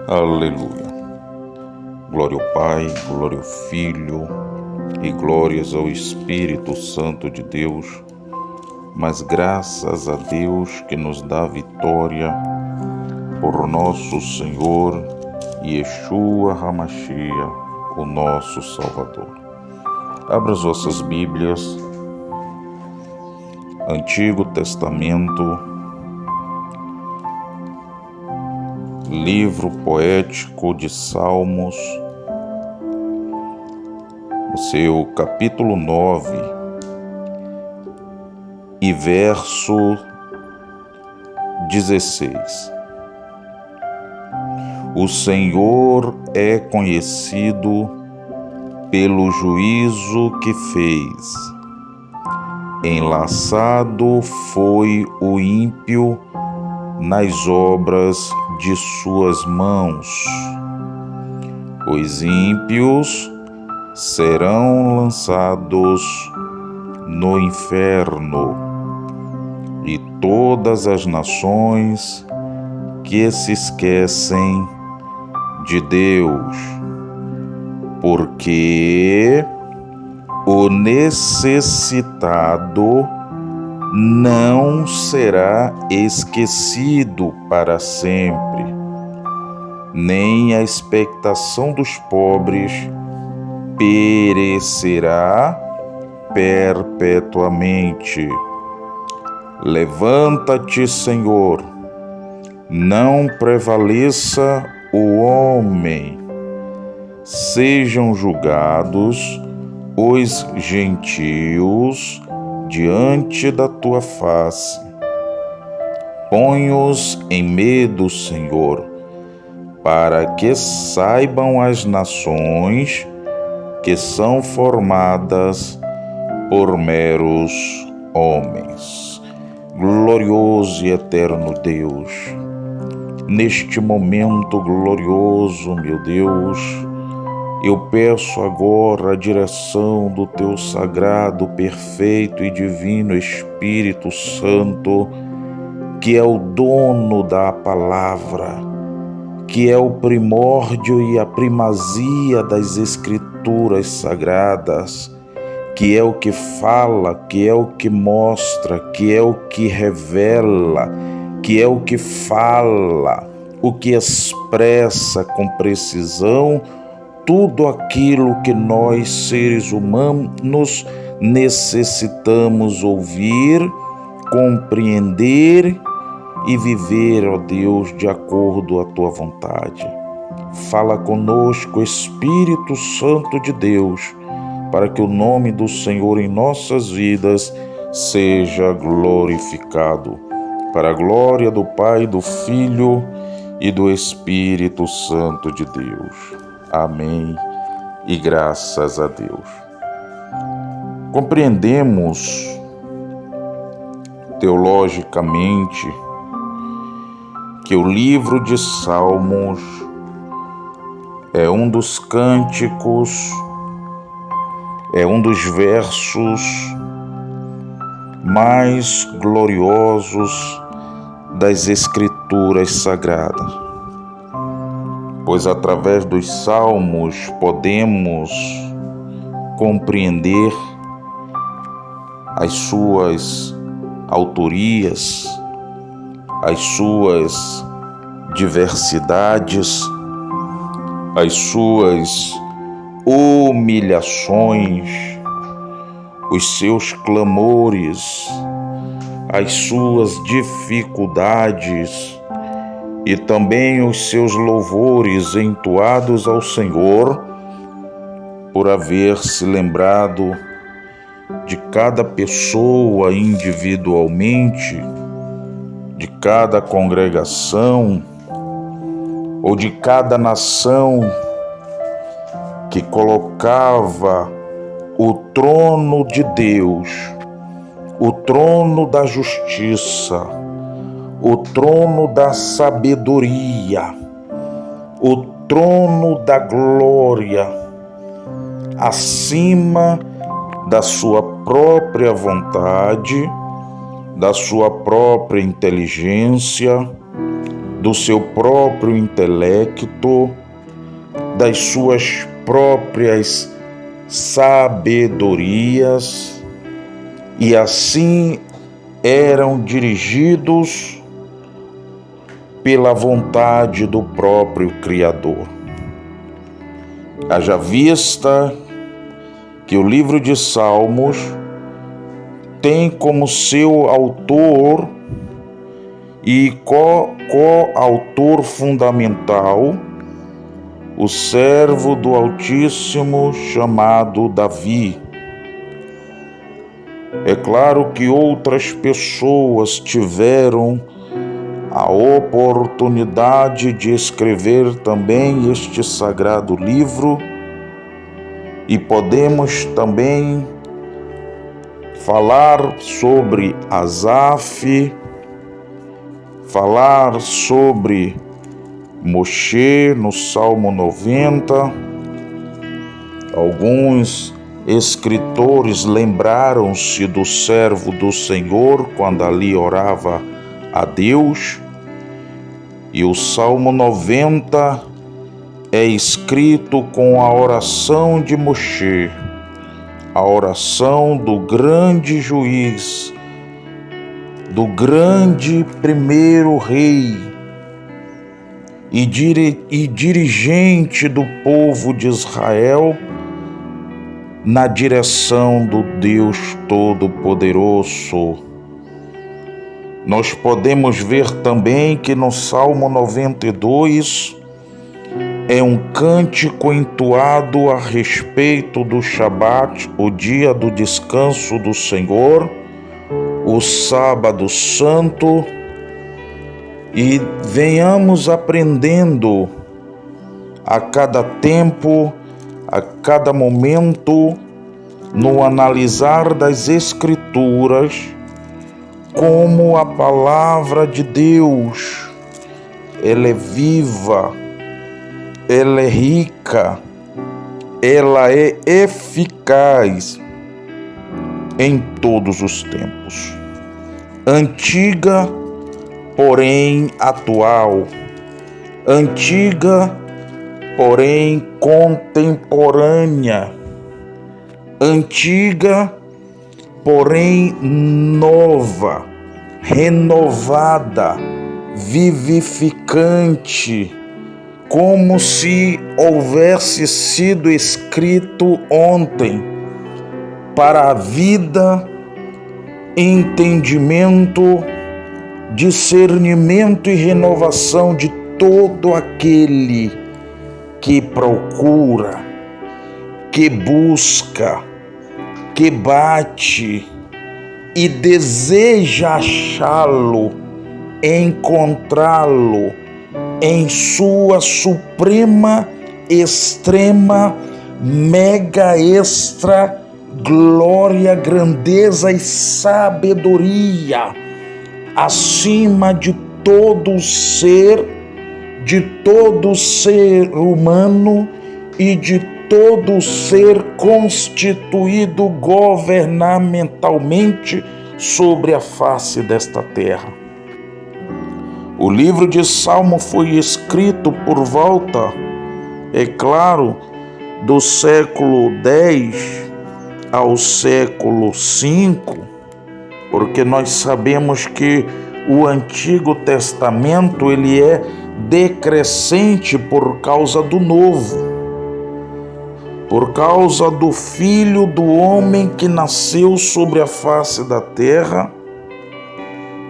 Aleluia. Glória ao Pai, glória ao Filho e glórias ao Espírito Santo de Deus. Mas graças a Deus que nos dá vitória por nosso Senhor Yeshua HaMashiach, o nosso Salvador. Abra as vossas Bíblias, Antigo Testamento, livro poético de Salmos, no seu capítulo 9 e verso 16. O Senhor é conhecido pelo juízo que fez. Enlaçado foi o ímpio nas obras de suas mãos. Os ímpios serão lançados no inferno, e todas as nações que se esquecem de Deus, porque o necessitado não será esquecido para sempre, nem a expectação dos pobres perecerá perpetuamente. Levanta-te, Senhor, não prevaleça o homem. Sejam julgados os gentios diante da tua face. Põe-os em medo, Senhor, para que saibam as nações que são formadas por meros homens. Glorioso e eterno Deus, neste momento glorioso, meu Deus, eu peço agora a direção do Teu sagrado, perfeito e divino Espírito Santo, que é o dono da palavra, que é o primórdio e a primazia das Escrituras sagradas, que é o que fala, que é o que mostra, que é o que revela, que é o que fala, o que expressa com precisão tudo aquilo que nós, seres humanos, necessitamos ouvir, compreender e viver, ó Deus, de acordo à Tua vontade. Fala conosco, Espírito Santo de Deus, para que o nome do Senhor em nossas vidas seja glorificado, para a glória do Pai, do Filho e do Espírito Santo de Deus. Amém e graças a Deus. Compreendemos teologicamente que o livro de Salmos é um dos cânticos, é um dos versos mais gloriosos das Escrituras Sagradas, pois através dos salmos podemos compreender as suas autorias, as suas diversidades, as suas humilhações, os seus clamores, as suas dificuldades e também os seus louvores entoados ao Senhor, por haver se lembrado de cada pessoa individualmente, de cada congregação ou de cada nação que colocava o trono de Deus, o trono da justiça, o trono da sabedoria, o trono da glória, acima da sua própria vontade, da sua própria inteligência, do seu próprio intelecto, das suas próprias sabedorias, e assim eram dirigidos pela vontade do próprio Criador. Haja vista que o livro de Salmos tem como seu autor e co-autor fundamental o servo do Altíssimo chamado Davi. É claro que outras pessoas tiveram a oportunidade de escrever também este sagrado livro, e podemos também falar sobre Asaf, falar sobre Moshe no Salmo 90. Alguns escritores lembraram-se do servo do Senhor quando ali orava a Deus. E o Salmo 90 é escrito com a oração de Moshe, a oração do grande juiz, do grande primeiro rei e dirigente do povo de Israel, na direção do Deus Todo-Poderoso. Nós podemos ver também que no Salmo 92 é um cântico entoado a respeito do Shabat, o dia do descanso do Senhor, o sábado santo, e venhamos aprendendo a cada tempo, a cada momento, no analisar das Escrituras, como a palavra de Deus, ela é viva, ela é rica, ela é eficaz em todos os tempos. Antiga, porém atual. Antiga, porém contemporânea. Antiga, porém nova, renovada, vivificante, como se houvesse sido escrito ontem, para a vida, entendimento, discernimento e renovação de todo aquele que procura, que busca, que bate e deseja achá-lo, encontrá-lo em sua suprema, extrema, mega, extra glória, grandeza e sabedoria, acima de todo ser humano e de todo ser constituído governamentalmente sobre a face desta terra. O livro de Salmo foi escrito por volta, é claro, do século X ao século V, porque nós sabemos que o Antigo Testamento ele é decrescente por causa do Novo, por causa do Filho do Homem que nasceu sobre a face da terra,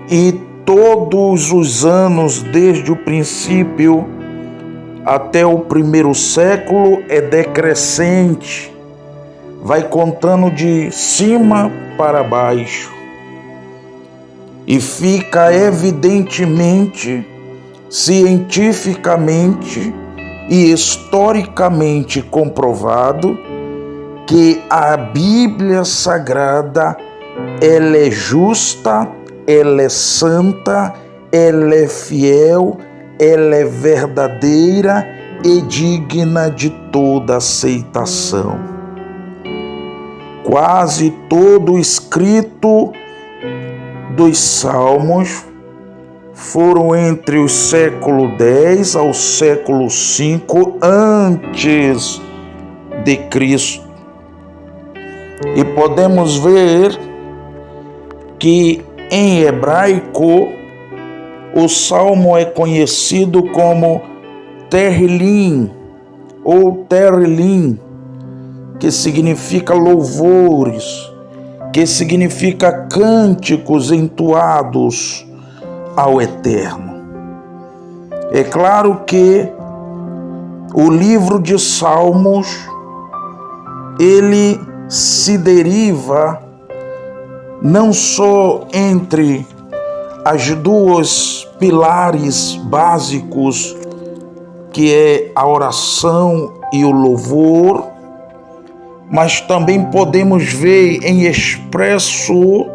e todos os anos, desde o princípio até o primeiro século, é decrescente, vai contando de cima para baixo, e fica evidentemente, cientificamente e historicamente comprovado que a Bíblia Sagrada, ela é justa, ela é santa, ela é fiel, ela é verdadeira e digna de toda aceitação. Quase todo o escrito dos Salmos foram entre o século X ao século V antes de Cristo. E podemos ver que em hebraico o salmo é conhecido como Tehillim ou Tehillim, que significa louvores, que significa cânticos entoados ao Eterno. É claro que o livro de Salmos, ele se deriva não só entre as duas pilares básicos, que é a oração e o louvor, mas também podemos ver em expresso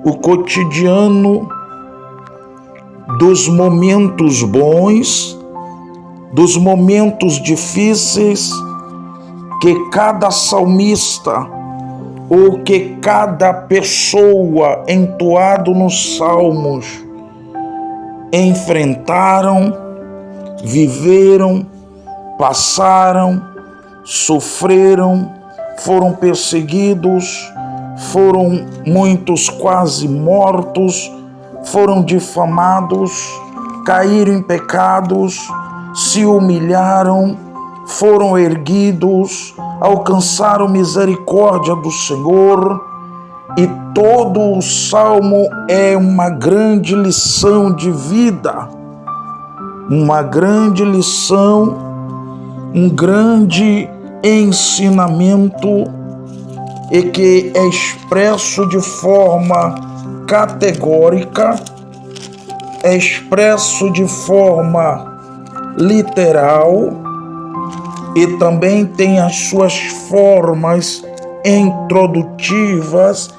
o cotidiano dos momentos bons, dos momentos difíceis que cada salmista ou que cada pessoa entoado nos salmos enfrentaram, viveram, passaram, sofreram, foram perseguidos, foram muitos quase mortos, foram difamados, caíram em pecados, se humilharam, foram erguidos, alcançaram misericórdia do Senhor, e todo o salmo é uma grande lição de vida, uma grande lição, um grande ensinamento, e que é expresso de forma categórica, é expresso de forma literal, e também tem as suas formas introdutivas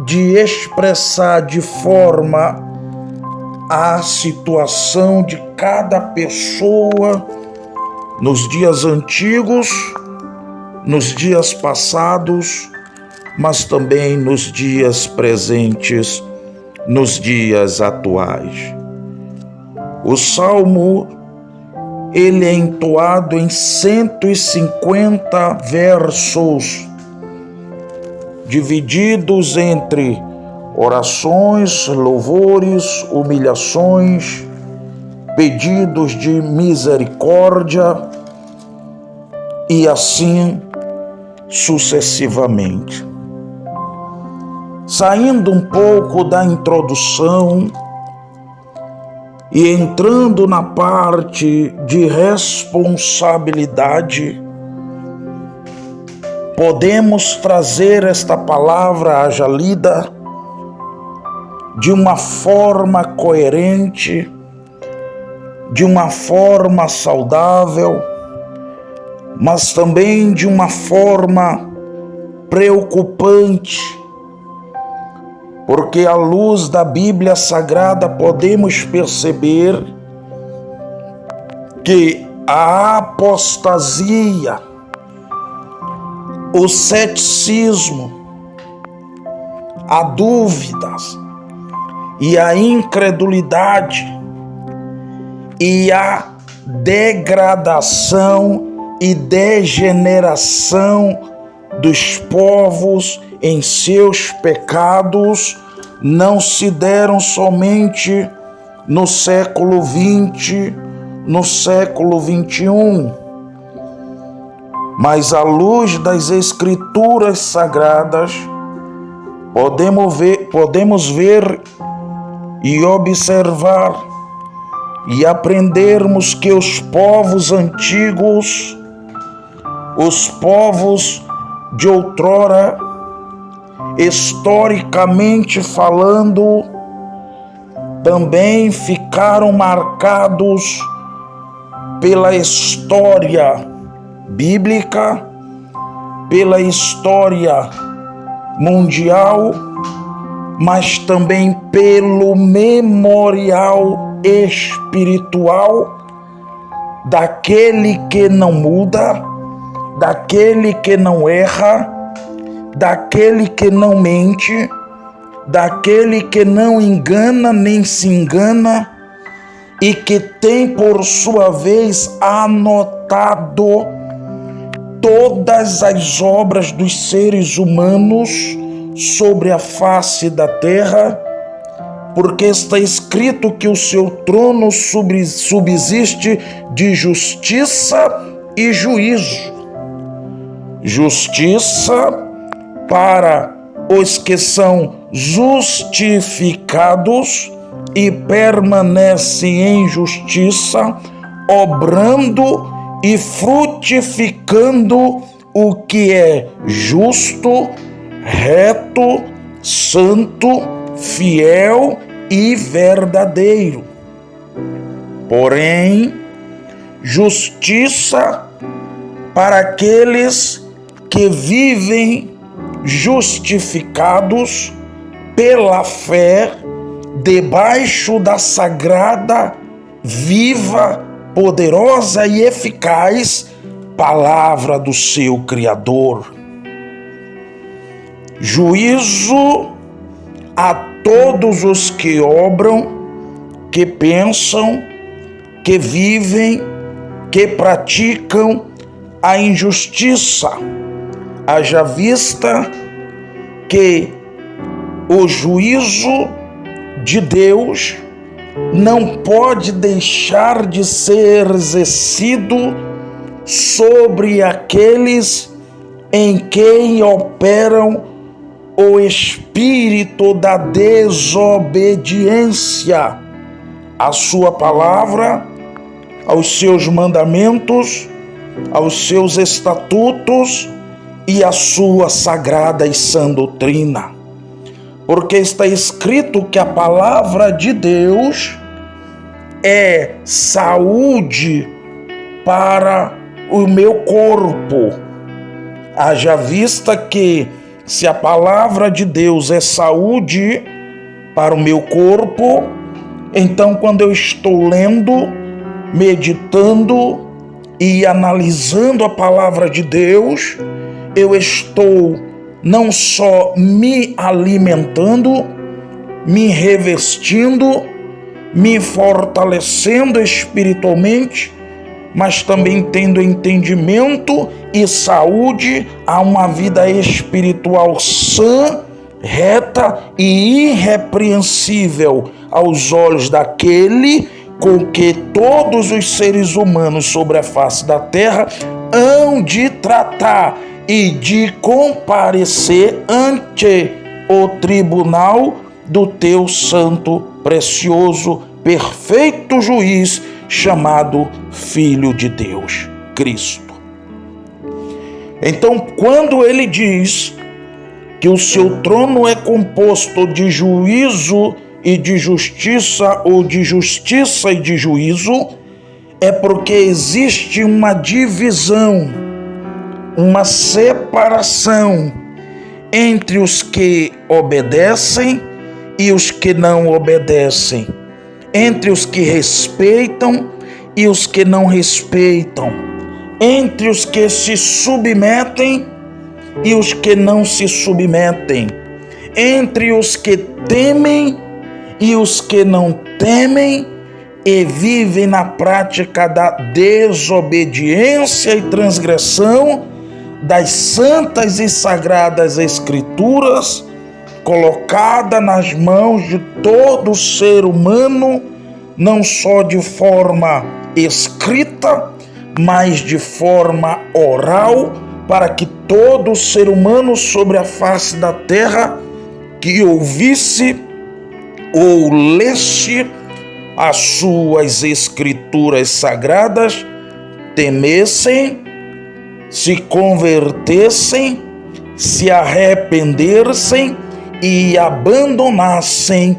de expressar de forma a situação de cada pessoa nos dias antigos, nos dias passados, mas também nos dias presentes, nos dias atuais. O Salmo, ele é entoado em 150 versos, divididos entre orações, louvores, humilhações, pedidos de misericórdia e assim sucessivamente. Saindo um pouco da introdução e entrando na parte de responsabilidade, podemos trazer esta palavra haja lida de uma forma coerente, de uma forma saudável, mas também de uma forma preocupante, porque à luz da Bíblia Sagrada podemos perceber que a apostasia, o ceticismo, a dúvidas e a incredulidade e a degradação e degeneração dos povos em seus pecados não se deram somente no século XX, no século XXI, mas à luz das Escrituras Sagradas podemos ver e observar e aprendermos que os povos antigos, os povos de outrora, historicamente falando, também ficaram marcados pela história bíblica, pela história mundial, mas também pelo memorial espiritual daquele que não muda, daquele que não erra, daquele que não mente, daquele que não engana nem se engana e que tem por sua vez anotado todas as obras dos seres humanos sobre a face da terra, porque está escrito que o seu trono subsiste de justiça e juízo. Justiça para os que são justificados e permanecem em justiça, obrando e frutificando o que é justo, reto, santo, fiel e verdadeiro. Porém, justiça para aqueles que vivem justificados pela fé, debaixo da sagrada, viva, poderosa e eficaz palavra do seu Criador. Juízo a todos os que obram, que pensam, que vivem, que praticam a injustiça, haja vista que o juízo de Deus não pode deixar de ser exercido sobre aqueles em quem operam o espírito da desobediência à sua palavra, aos seus mandamentos, aos seus estatutos e à sua sagrada e sã doutrina. Porque está escrito que a palavra de Deus é saúde para o meu corpo. Haja vista que, se a palavra de Deus é saúde para o meu corpo, então quando eu estou lendo, meditando e analisando a palavra de Deus, eu estou não só me alimentando, me revestindo, me fortalecendo espiritualmente, mas também tendo entendimento e saúde a uma vida espiritual sã, reta e irrepreensível aos olhos daquele com que todos os seres humanos sobre a face da terra hão de tratar e de comparecer ante o tribunal do teu santo, precioso, perfeito juiz, chamado Filho de Deus, Cristo. Então, quando ele diz que o seu trono é composto de juízo e de justiça, ou de justiça e de juízo, é porque existe uma divisão, uma separação entre os que obedecem e os que não obedecem, entre os que respeitam e os que não respeitam, entre os que se submetem e os que não se submetem, entre os que temem e os que não temem e vivem na prática da desobediência e transgressão das santas e sagradas escrituras, colocada nas mãos de todo ser humano, não só de forma escrita, mas de forma oral, para que todo ser humano sobre a face da terra que ouvisse ou lesse as suas escrituras sagradas temessem, se convertessem, se arrependessem e abandonassem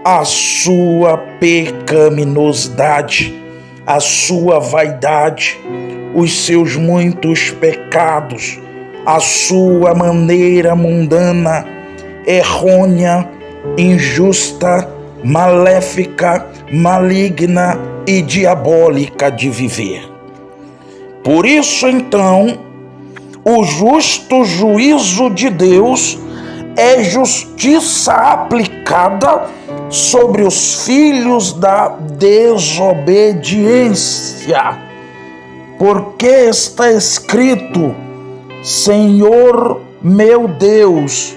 a sua pecaminosidade, a sua vaidade, os seus muitos pecados, a sua maneira mundana, errônea, injusta, maléfica, maligna e diabólica de viver. Por isso, então, o justo juízo de Deus é justiça aplicada sobre os filhos da desobediência. Porque está escrito: Senhor meu Deus,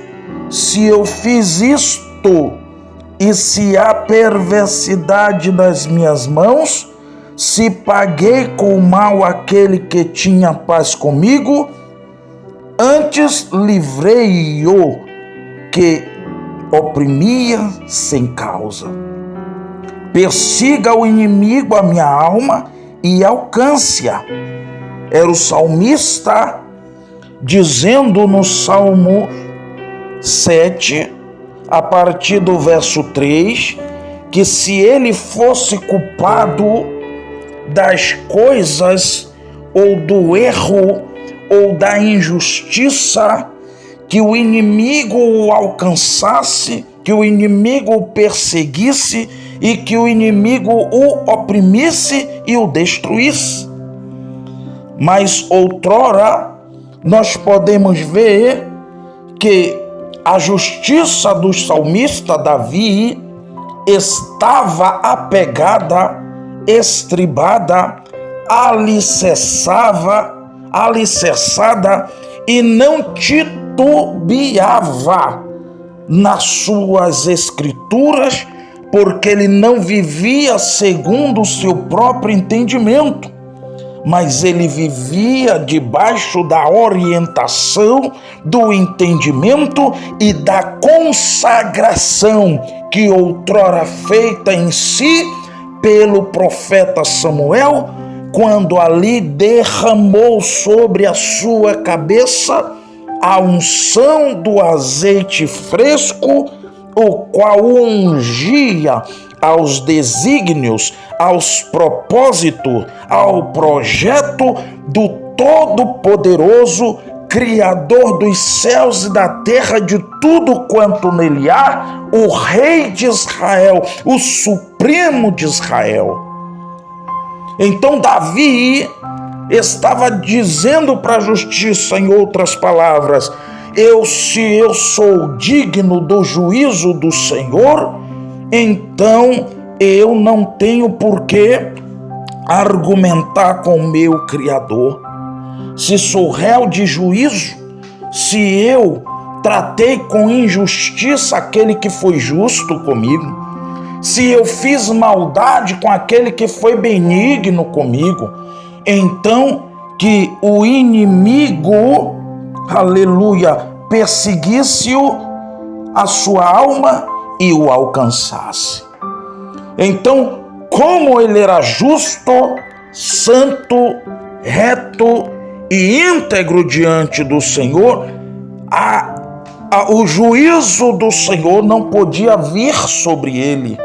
se eu fiz isto, e se há perversidade nas minhas mãos, se paguei com o mal aquele que tinha paz comigo, antes livrei-o que oprimia sem causa. Persiga o inimigo a minha alma e alcance-a. Era o salmista dizendo no Salmo 7, a partir do verso 3, que se ele fosse culpado das coisas ou do erro ou da injustiça, que o inimigo o alcançasse, que o inimigo o perseguisse e que o inimigo o oprimisse e o destruísse. Mas outrora nós podemos ver que a justiça do salmista Davi estava apegada, estribada, alicerçada e não titubeava nas suas escrituras, porque ele não vivia segundo o seu próprio entendimento, mas ele vivia debaixo da orientação, do entendimento e da consagração que outrora feita em si pelo profeta Samuel, quando ali derramou sobre a sua cabeça a unção do azeite fresco, o qual o ungia aos desígnios, aos propósitos, ao projeto do Todo-Poderoso, Criador dos céus e da terra, de tudo quanto nele há, o Rei de Israel, o Supremo de Israel. Então Davi estava dizendo para a justiça, em outras palavras: se eu sou digno do juízo do Senhor, então eu não tenho por que argumentar com o meu Criador. Se sou réu de juízo, se eu tratei com injustiça aquele que foi justo comigo, se eu fiz maldade com aquele que foi benigno comigo, então que o inimigo, aleluia, perseguisse-o, a sua alma, e o alcançasse. Então, como ele era justo, santo, reto e íntegro diante do Senhor, o juízo do Senhor não podia vir sobre ele,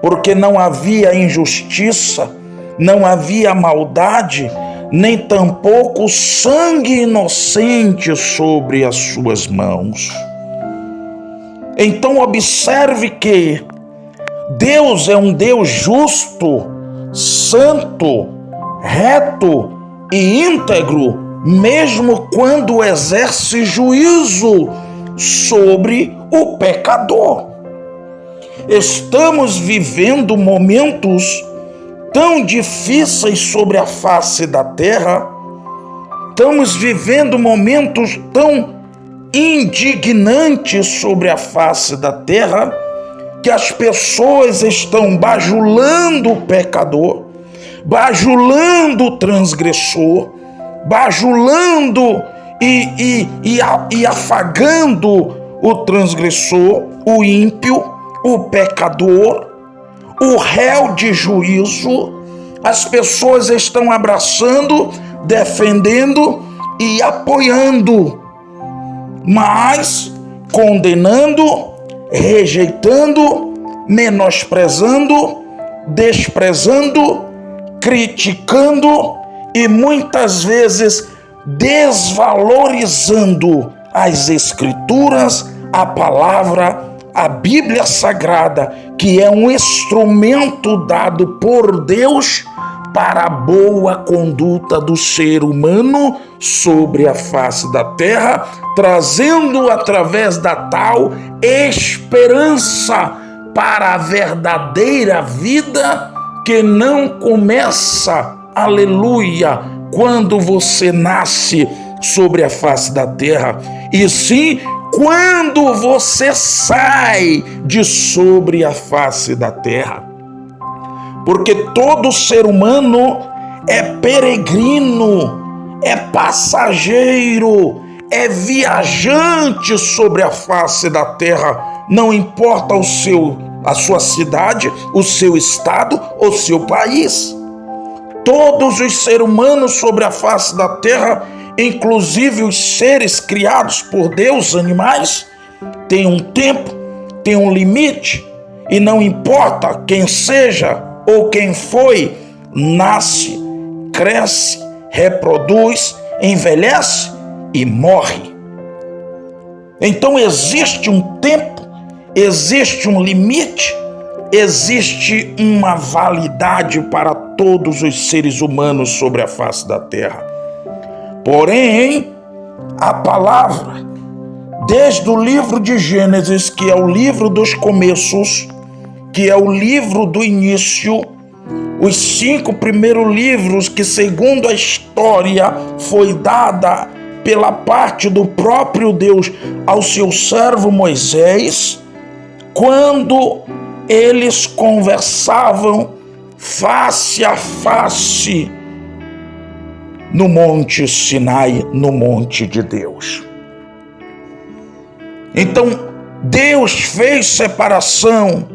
porque não havia injustiça, não havia maldade, nem tampouco sangue inocente sobre as suas mãos. Então observe que Deus é um Deus justo, santo, reto e íntegro, mesmo quando exerce juízo sobre o pecador. Estamos vivendo momentos tão difíceis sobre a face da terra, estamos vivendo momentos tão indignantes sobre a face da terra, que as pessoas estão bajulando o pecador, bajulando o transgressor, bajulando e afagando o transgressor, o ímpio, o pecador, o réu de juízo. As pessoas estão abraçando, defendendo e apoiando, mas condenando, rejeitando, menosprezando, desprezando, criticando e muitas vezes desvalorizando as Escrituras, a palavra, a Bíblia Sagrada, que é um instrumento dado por Deus para a boa conduta do ser humano sobre a face da terra, trazendo através da tal esperança para a verdadeira vida que não começa, aleluia, quando você nasce sobre a face da terra, e sim quando você sai de sobre a face da terra. Porque todo ser humano é peregrino, é passageiro, é viajante sobre a face da terra, não importa a sua cidade, o seu estado ou seu país. Todos os seres humanos sobre a face da terra, inclusive os seres criados por Deus, animais, têm um tempo, têm um limite, e não importa quem seja ou quem foi, nasce, cresce, reproduz, envelhece e morre. Então existe um tempo, existe um limite, existe uma validade para todos os seres humanos sobre a face da terra. Porém, a palavra, desde o livro de Gênesis, que é o livro dos começos, que é o livro do início, os 5 primeiros livros que, segundo a história, foi dada pela parte do próprio Deus ao seu servo Moisés, quando eles conversavam face a face no Monte Sinai, no Monte de Deus. Então, Deus fez separação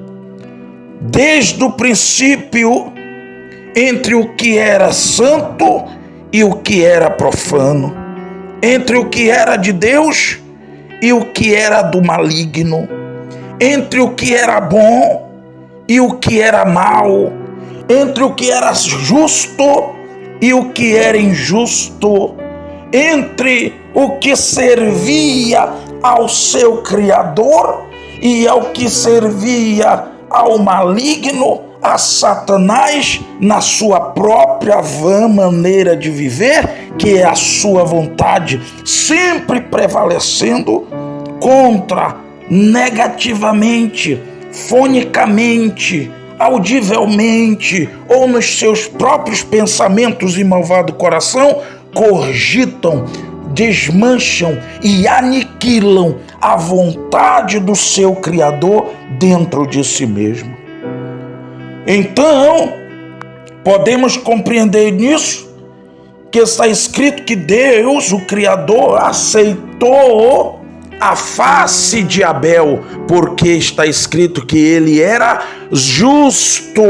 desde o princípio entre o que era santo e o que era profano, entre o que era de Deus e o que era do maligno, entre o que era bom e o que era mal, entre o que era justo e o que era injusto, entre o que servia ao seu Criador e ao que servia ao maligno, a Satanás, na sua própria vã maneira de viver, que é a sua vontade, sempre prevalecendo contra, negativamente, fonicamente, audivelmente, ou nos seus próprios pensamentos e malvado coração, cogitam, desmancham e aniquilam a vontade do seu Criador dentro de si mesmo. Então, podemos compreender nisso que está escrito que Deus, o Criador, aceitou a face de Abel, porque está escrito que ele era justo,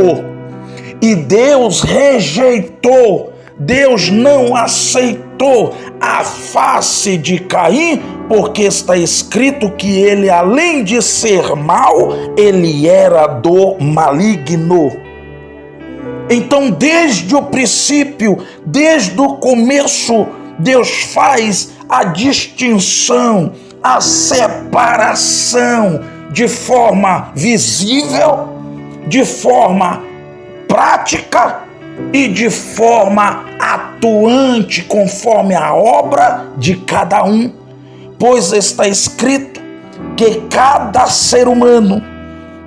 e Deus rejeitou, Deus não aceitou a face de Caim, porque está escrito que ele, além de ser mau, ele era do maligno. Então, desde o princípio, desde o começo, Deus faz a distinção, a separação de forma visível, de forma prática e de forma atuante, conforme a obra de cada um. Pois está escrito que cada ser humano,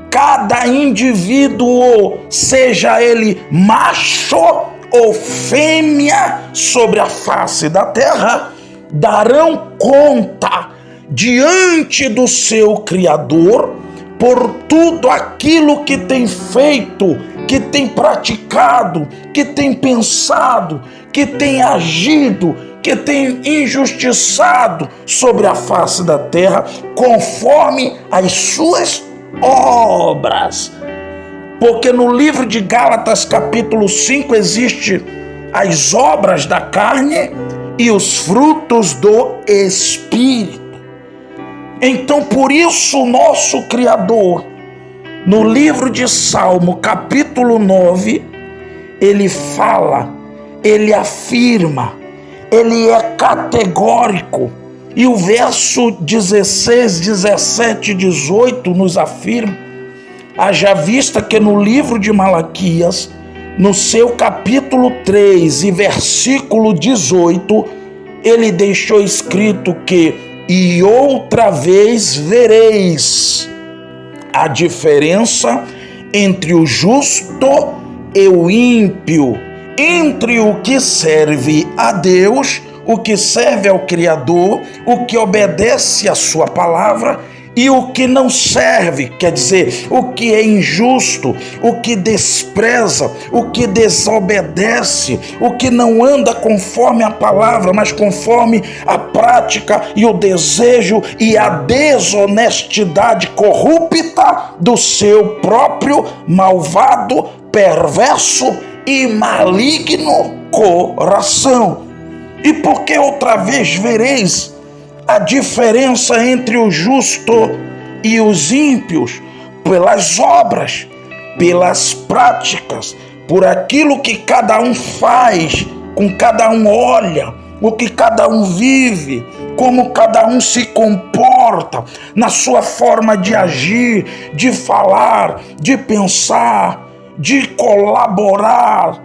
cada indivíduo, seja ele macho ou fêmea sobre a face da terra, darão conta diante do seu Criador por tudo aquilo que tem feito, que tem praticado, que tem pensado, que tem agido, que tem injustiçado sobre a face da terra, conforme as suas obras. Porque no livro de Gálatas, capítulo 5, existe as obras da carne e os frutos do Espírito. Então, por isso, o nosso Criador, no livro de Salmo, capítulo 9, ele fala, ele afirma, ele é categórico. E o verso 16, 17 e 18 nos afirma, haja vista que no livro de Malaquias, no seu capítulo 3 e versículo 18, ele deixou escrito que: e outra vez vereis a diferença entre o justo e o ímpio, entre o que serve a Deus, o que serve ao Criador, o que obedece à sua palavra, e o que não serve, quer dizer, o que é injusto, o que despreza, o que desobedece, o que não anda conforme a palavra, mas conforme a prática e o desejo e a desonestidade corrupta do seu próprio malvado, perverso e maligno coração. E porque outra vez vereis a diferença entre o justo e os ímpios, pelas obras, pelas práticas, por aquilo que cada um faz, com cada um olha, o que cada um vive, como cada um se comporta, na sua forma de agir, de falar, de pensar, de colaborar,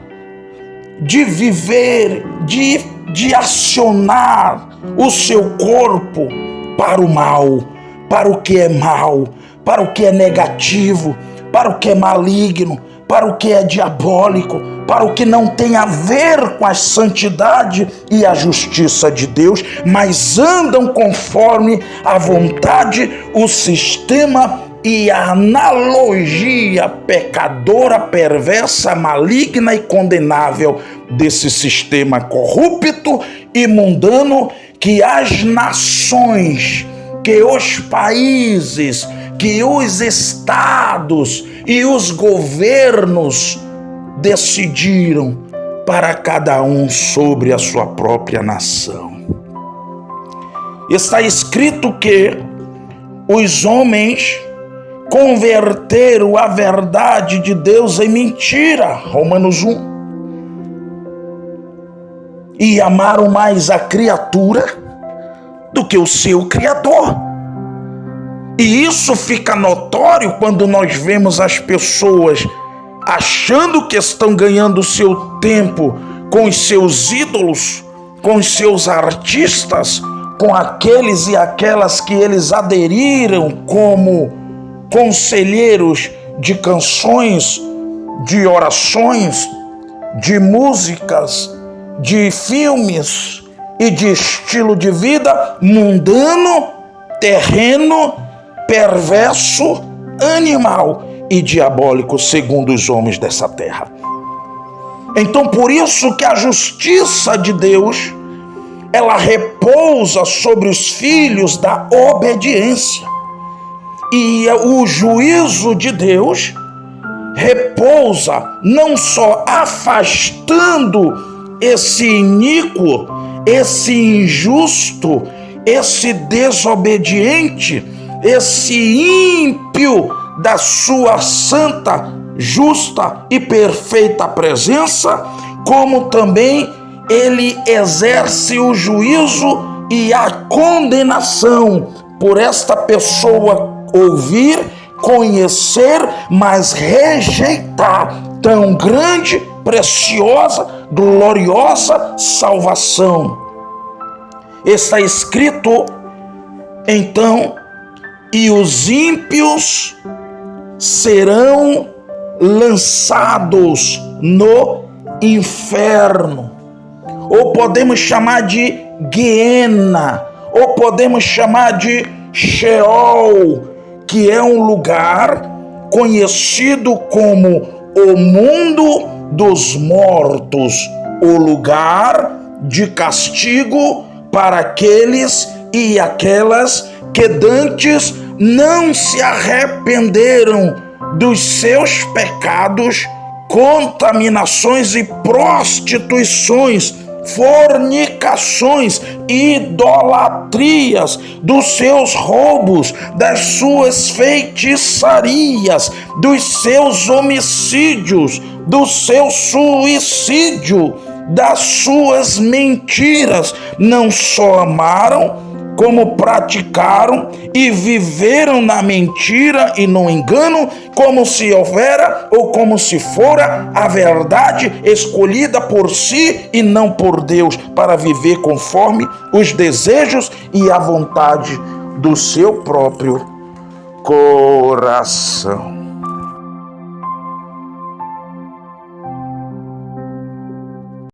de viver, de acionar o seu corpo para o mal, para o que é mal, para o que é negativo, para o que é maligno, para o que é diabólico, para o que não tem a ver com a santidade e a justiça de Deus, mas andam conforme a vontade, o sistema e a analogia pecadora, perversa, maligna e condenável desse sistema corrupto e mundano que as nações, que os países, que os estados e os governos decidiram para cada um sobre a sua própria nação. Está escrito que os homens converteram a verdade de Deus em mentira, Romanos 1, e amaram mais a criatura do que o seu Criador. E isso fica notório quando nós vemos as pessoas achando que estão ganhando o seu tempo com os seus ídolos, com os seus artistas, com aqueles e aquelas que eles aderiram como conselheiros de canções, de orações, de músicas, de filmes e de estilo de vida mundano, terreno, perverso, animal e diabólico, segundo os homens dessa terra. Então, por isso que a justiça de Deus, ela repousa sobre os filhos da obediência. E o juízo de Deus repousa não só afastando esse iníquo, esse injusto, esse desobediente, esse ímpio da sua santa, justa e perfeita presença, como também ele exerce o juízo e a condenação por esta pessoa ouvir, conhecer, mas rejeitar tão grande, preciosa, gloriosa salvação. Está escrito, então, e os ímpios serão lançados no inferno, ou podemos chamar de Guiena, ou podemos chamar de Sheol, que é um lugar conhecido como o mundo dos mortos, o lugar de castigo para aqueles e aquelas que dantes não se arrependeram dos seus pecados, contaminações e prostituições, fornicações, idolatrias, dos seus roubos, das suas feitiçarias, dos seus homicídios, do seu suicídio, das suas mentiras. Não só amaram como praticaram e viveram na mentira e no engano, como se houvera ou como se fora a verdade escolhida por si e não por Deus, para viver conforme os desejos e a vontade do seu próprio coração.